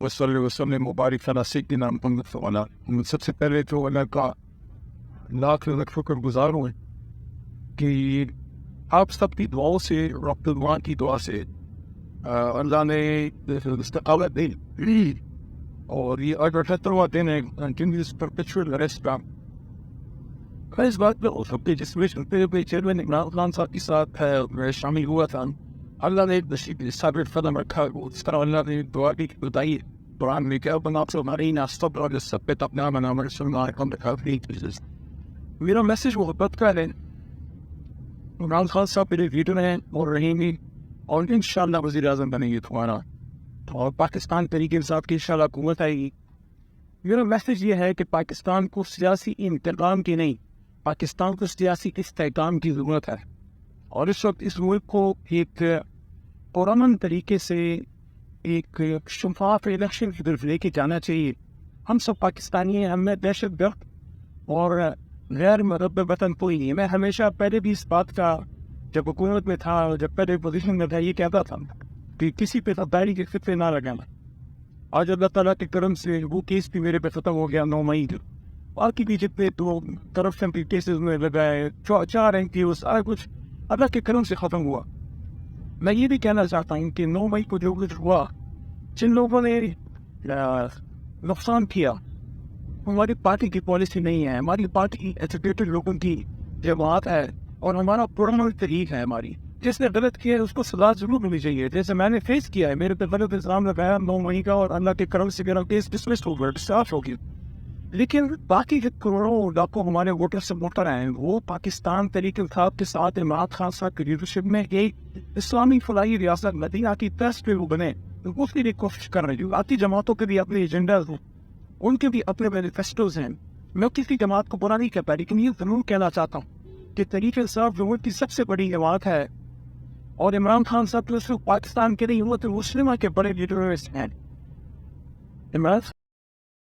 وصلی وسلم مبارک علی سیدنا محمد وعلی. سب سے پہلے تو اللہ کا لاکھ شکر گزار ہوں کہ آپ سب کی دعاؤں سے، رب العالمین کی دعا سے اللہ نے استقامت دی اور یہ 78واں دن ہے کنٹینیوس پرپیچوئل ریسٹ کا. میں اس بات پہ ہو سکتے جس میں چیئرمین عمران خان صاحب کے ساتھ میں شامل ہوا تھا. اللہ نے نصیب صابر فضل رکھا، اس طرح اللہ نے دعا بھی بتائی قرآن میں کیا بنا سے ہماری ناستب اور سب پہ اپنا بنا میرا میسج محبت کا ہے. عمران خان صاحب میرے لیڈر ہیں اور رہیں گے اور انشاءاللہ وزیر اعظم بنیں گے تمہارا، اور پاکستان طریقے حساب کی انشاءاللہ حکومت آئے گی. میرا میسج یہ ہے کہ پاکستان کو سیاسی انتقام کی نہیں، پاکستان کو سیاسی استحکام کی ضرورت ہے، اور اس وقت اس ملک کو ایک پرامن طریقے سے ایک شفاف الیکشن کی طرف لے کے جانا چاہیے. ہم سب پاکستانی ہیں، ہم میں دہشت گرد اور غیر مرب وطن کوئی نہیں ہے. میں ہمیشہ پہلے بھی اس بات کا جب حکومت میں تھا، جب پہلے پوزیشن میں تھا، یہ کہتا تھا کہ کسی پہ غداری کے خطے نہ لگانا. آج اللہ تعالیٰ کے کرم سے وہ کیس بھی میرے پہ ختم ہو گیا 9 مئی کو. باقی بھی جتنے دو کرپشن کے کیسز میں لگائے 4 NGOs سارا کچھ اللہ کے کرم سے ختم ہوا. میں یہ بھی کہنا چاہتا ہوں کہ 9 مئی کو جو کچھ ہوا، جن لوگوں نے نقصان کیا، ہماری پارٹی کی پالیسی نہیں ہے. ہماری پارٹی ایجوکیٹڈ لوگوں کی جماعت ہے اور ہمارا پرامن طریق ہے. ہماری جس نے غلط کیا ہے اس کو سزا ضرور ملنی چاہیے. جیسے میں نے فیس کیا ہے، میرے پہ غلط الزام لگایا 9 مئی کا اور اللہ کے کرم سے میرا کیس ڈسمس ہو گیا، ڈسچارج ہو گیا. لیکن باقی جو کروڑوں لاکھوں ہمارے ووٹر سے ووٹر ہیں، وہ پاکستان طریقے انتخاب کے ساتھ عمران خان صاحب کی لیڈرشپ میں ایک اسلامی فلاحی ریاست مدینہ کی طرز پہ وہ بنے، اس کی بھی کوشش کر رہے ہیں. باقی جماعتوں کے بھی اپنے ایجنڈاز ہیں، ان کے بھی اپنے مینیفیسٹوز ہیں. میں کسی جماعت کو برا نہیں کہتا، لیکن یہ ضرور کہنا چاہتا ہوں کہ تحریک انصاف جمہوریت کی سب سے بڑی جماعت ہے، اور عمران خان صاحب تو صرف پاکستان کے نہیں، وہ تو مسلمہ کے بڑے لیڈر ہیں. عمران